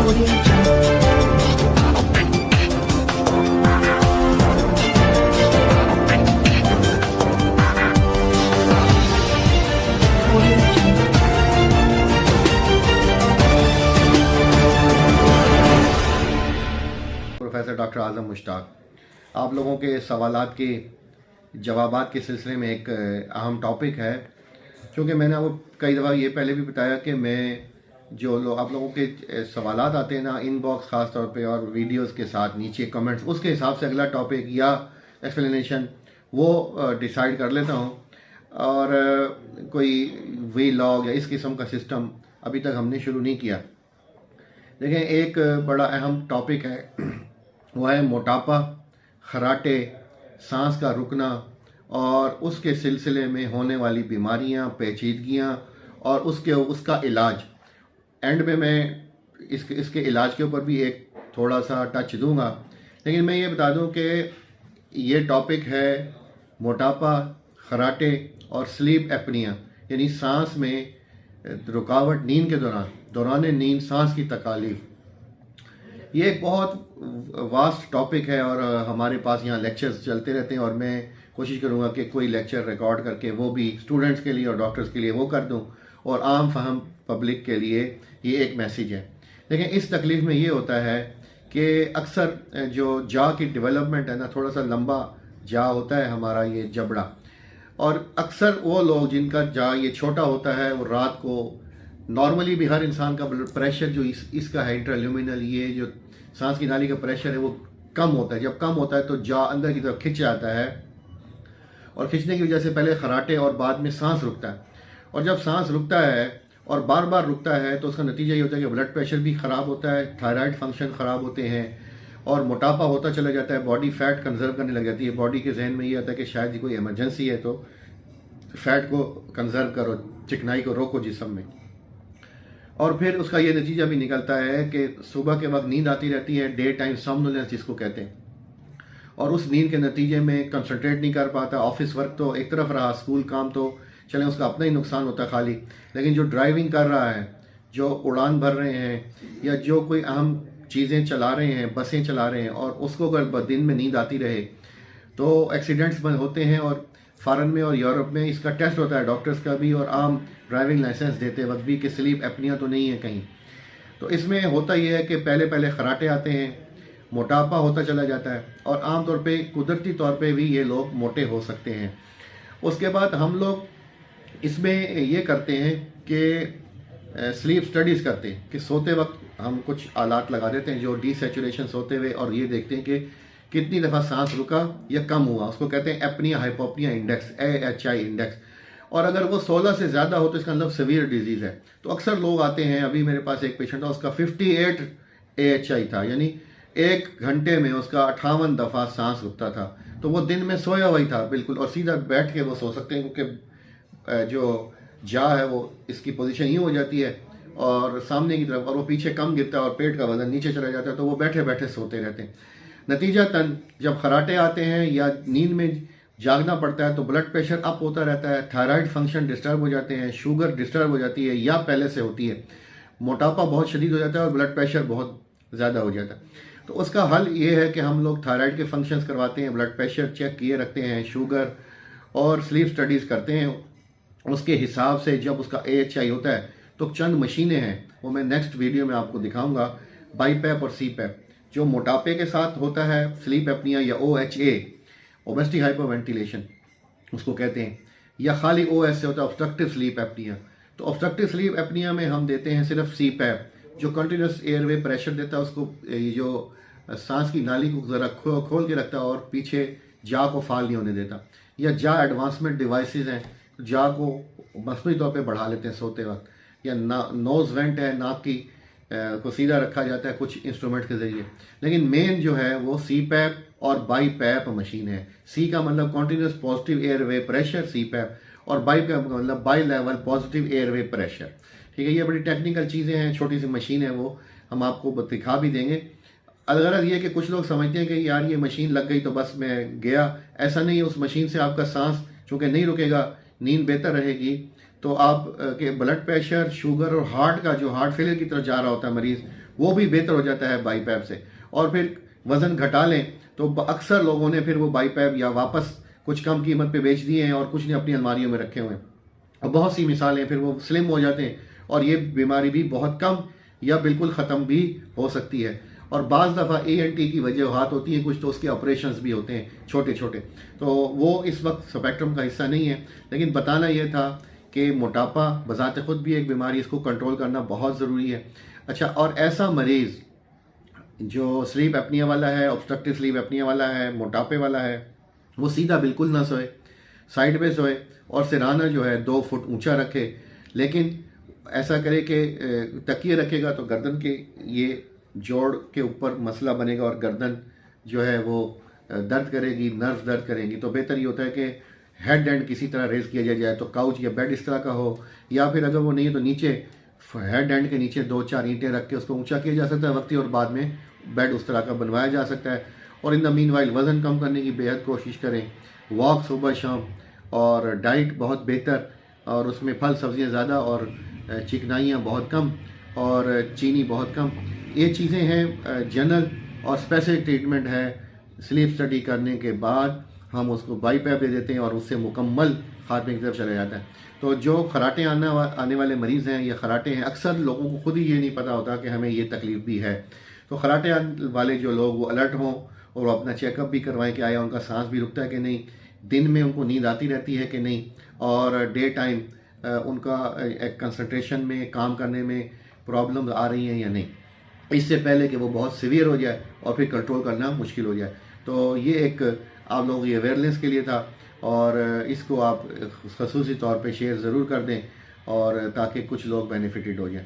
Professor doctor आज़म मुश्ताक, आप लोगों के सवालात के जवाबात के सिलसिले में एक अहम टॉपिक है। क्योंकि मैंने आपको कई दफ़ा ये पहले भी बताया कि मैं जो आप लोगों के सवालात आते हैं ना इनबॉक्स ख़ास तौर पे और वीडियोस के साथ नीचे कमेंट्स, उसके हिसाब से अगला टॉपिक या एक्सप्लेनेशन वो डिसाइड कर लेता हूँ। और कोई वीलॉग या इस किस्म का सिस्टम अभी तक हमने शुरू नहीं किया। देखें, एक बड़ा अहम टॉपिक है, वह है मोटापा, खराटे, सांस का रुकना और उसके सिलसिले में होने वाली बीमारियां, पेचीदगियां और उसका इलाज। एंड में मैं इसके इलाज के ऊपर भी एक थोड़ा सा टच दूंगा। लेकिन मैं ये बता दूं कि ये टॉपिक है मोटापा, खराटे और स्लीप एपनिया, यानी सांस में रुकावट, नींद के दौरान नींद सांस की तकालीफ। ये एक बहुत वास्ट टॉपिक है और हमारे पास यहाँ लेक्चर्स चलते रहते हैं और मैं कोशिश करूँगा कि कोई लेक्चर रिकॉर्ड करके वो भी स्टूडेंट्स के लिए और डॉक्टर्स के लिए वो कर दूँ और आम फहम पब्लिक के लिए ये एक मैसेज है। लेकिन इस तकलीफ में ये होता है कि अक्सर जो जा की डेवलपमेंट है ना, थोड़ा सा लंबा जा होता है हमारा ये जबड़ा, और अक्सर वो लोग जिनका जा ये छोटा होता है वो रात को, नॉर्मली भी हर इंसान का ब्लड प्रेशर जो इसका है इंट्राल्यूमिनल, ये जो सांस की नाली का प्रेशर है वो कम होता है। जब कम होता है तो जा अंदर की तरफ खिंच जाता है और खिंचने की वजह से पहले खराटे और बाद में सांस रुकता है। और जब सांस रुकता है और बार बार रुकता है तो उसका नतीजा ये होता है कि ब्लड प्रेशर भी ख़राब होता है, थायराइड फंक्शन ख़राब होते हैं और मोटापा होता चला जाता है। बॉडी फैट कंजर्व करने लग जाती है। बॉडी के जहन में ये आता है कि शायद कोई इमरजेंसी है तो फैट को कंजर्व करो, चिकनाई को रोको जिस्म में। और फिर उसका ये नतीजा भी निकलता है कि सुबह के वक्त नींद आती रहती है, डे टाइम सोमनोलेंस जिसको कहते हैं, और उस नींद के नतीजे में कंसंट्रेट नहीं कर पाता। ऑफिस वर्क तो एक तरफ रहा, स्कूल काम तो चलें उसका अपना ही नुकसान होता है खाली, लेकिन जो ड्राइविंग कर रहा है, जो उड़ान भर रहे हैं या जो कोई अहम चीज़ें चला रहे हैं, बसें चला रहे हैं, और उसको अगर दिन में नींद आती रहे तो एक्सीडेंट्स होते हैं। और फ़ॉरेन में और यूरोप में इसका टेस्ट होता है डॉक्टर्स का भी और आम ड्राइविंग लाइसेंस देते वक्त भी कि स्लीप एपनिया तो नहीं है कहीं। तो इसमें होता यह है कि पहले पहले खराटे आते हैं, मोटापा होता चला जाता है और आमतौर पे कुदरती तौर पे भी ये लोग मोटे हो सकते हैं। उसके बाद हम लोग इसमें ये करते हैं कि स्लीप स्टडीज़ करते हैं कि सोते वक्त हम कुछ आलात लगा देते हैं जो डीसेचुरेशन सोते हुए, और ये देखते हैं कि कितनी दफ़ा सांस रुका या कम हुआ। उसको कहते हैं एपनिया हाइपोपनिया इंडेक्स, AHI इंडेक्स। और अगर वो 16 से ज़्यादा हो तो इसका मतलब सीवियर डिजीज़ है। तो अक्सर लोग आते हैं, अभी मेरे पास एक पेशेंट था, उसका 58 AHI था, यानी 1 घंटे में उसका 58 दफ़ा सांस रुकता था। तो वो दिन में सोया हुआ ही था बिल्कुल, और सीधा बैठ के वो सो सकते हैं क्योंकि जो जा है वो इसकी पोजीशन यूँ हो जाती है और सामने की तरफ, और वो पीछे कम गिरता है और पेट का वजन नीचे चला जाता है, तो वो बैठे बैठे सोते रहते हैं। नतीजतन जब खराटे आते हैं या नींद में जागना पड़ता है तो ब्लड प्रेशर अप होता रहता है, थायराइड फंक्शन डिस्टर्ब हो जाते हैं, शुगर डिस्टर्ब हो जाती है या पहले से होती है, मोटापा बहुत शदीद हो जाता है और ब्लड प्रेशर बहुत ज़्यादा हो जाता है। तो उसका हल ये है कि हम लोग थायराइड के फंक्शंस करवाते हैं, ब्लड प्रेशर चेक किए रखते हैं, शुगर, और स्लीप स्टडीज़ करते हैं। उसके हिसाब से जब उसका AHI होता है तो चंद मशीनें हैं, वो मैं नेक्स्ट वीडियो में आपको दिखाऊंगा, बाईपैप और CPAP। जो मोटापे के साथ होता है स्लीप एपनिया या OHA, ओबेसिटी हाइपरवेंटिलेशन उसको कहते हैं, या खाली OS से होता है ऑब्स्ट्रक्टिव स्लीप एपनिया। तो ऑब्स्ट्रक्टिव स्लीप एपनिया में हम देते हैं सिर्फ CPAP जो कंटिन्यूस एयरवे प्रेशर देता है, उसको जो सांस की नाली को ज़रा खोल के रखता है और पीछे जा को फाल नहीं होने देता। या जा एडवांसमेंट डिवाइसेस हैं, जा को मसनूई तौर पे बढ़ा लेते हैं सोते वक्त, या नोज वेंट है, नाक की को सीधा रखा जाता है कुछ इंस्ट्रूमेंट के जरिए। लेकिन मेन जो है वो CPAP और बाईपैप मशीन है। C का मतलब continuous positive airway pressure CPAP, और बाईपैप का मतलब by level positive airway pressure. ठीक है, ये बड़ी टेक्निकल चीज़ें हैं, छोटी सी मशीन है, वो हम आपको दिखा भी देंगे। अलग ये कि कुछ लोग समझते हैं कि यार ये मशीन लग गई तो बस मैं गया, ऐसा नहीं है। उस मशीन से आपका सांस चूँकि नहीं रुकेगा, नींद बेहतर रहेगी, तो आप के ब्लड प्रेशर, शुगर और हार्ट का, जो हार्ट फेलियर की तरफ जा रहा होता है मरीज़, वो भी बेहतर हो जाता है बाईपैप से। और फिर वज़न घटा लें तो अक्सर लोगों ने फिर वो बाईपैप या वापस कुछ कम कीमत पे बेच दिए हैं और कुछ ने अपनी अलमारियों में रखे हुए हैं। और बहुत सी मिसालें, फिर वो स्लिम हो जाते हैं और ये बीमारी भी बहुत कम या बिल्कुल ख़त्म भी हो सकती है। और बाज़ दफ़ा ANT की वजूहात होती हैं कुछ, तो उसके ऑपरेशंस भी होते हैं छोटे छोटे, तो वो इस वक्त स्पेक्ट्रम का हिस्सा नहीं है। लेकिन बताना यह था कि मोटापा बज़ात ख़ुद भी एक बीमारी, इसको कंट्रोल करना बहुत ज़रूरी है। अच्छा, और ऐसा मरीज़ जो स्लीप एपनिया वाला है, ऑब्स्ट्रक्टिव स्लीप एपनिया वाला है, मोटापे वाला है, वो सीधा बिल्कुल ना सोए, साइड पे सोए और सिरहाना जो है 2 फुट ऊंचा रखे। लेकिन ऐसा करे कि तकिए रखेगा तो गर्दन के ये जोड़ के ऊपर मसला बनेगा और गर्दन जो है वो दर्द करेगी, नर्व दर्द करेंगी। तो बेहतर ये होता है कि हेड एंड किसी तरह रेज किया जाए, तो काउच या बेड इस तरह का हो, या फिर अगर वो नहीं है तो नीचे हेड एंड के नीचे 2-4 ईंटें रख के उसको ऊंचा किया जा सकता है वक्ती, और बाद में बेड उस तरह का बनवाया जा सकता है। और इन द मीन वाइल वज़न कम करने की बेहद कोशिश करें, वॉक सुबह शाम, और डाइट बहुत बेहतर, और उसमें फल सब्जियां ज़्यादा और चिकनाइयाँ बहुत कम और चीनी बहुत कम। ये चीज़ें हैं जनरल। और स्पेसिफिक ट्रीटमेंट है स्लीप स्टडी करने के बाद हम उसको बाईपैप दे देते हैं और उससे मुकम्मल खात्मे की तरफ चला जाता है। तो जो खराटे आने वाले मरीज़ हैं, ये खराटे हैं, अक्सर लोगों को खुद ही ये नहीं पता होता कि हमें ये तकलीफ़ भी है। तो खराटे वाले जो लोग वो अलर्ट हों और अपना चेकअप भी करवाएं कि आया उनका सांस भी रुकता है कि नहीं, दिन में उनको नींद आती रहती है कि नहीं, और डे टाइम उनका कंसंट्रेशन में, काम करने में प्रॉब्लम आ रही हैं या नहीं, इससे पहले कि वो बहुत सीवियर हो जाए और फिर कंट्रोल करना मुश्किल हो जाए। तो ये एक आप लोगों की अवेयरनेस के लिए था, और इसको आप खसूसी तौर पे शेयर ज़रूर कर दें, और ताकि कुछ लोग बेनिफिटेड हो जाएं।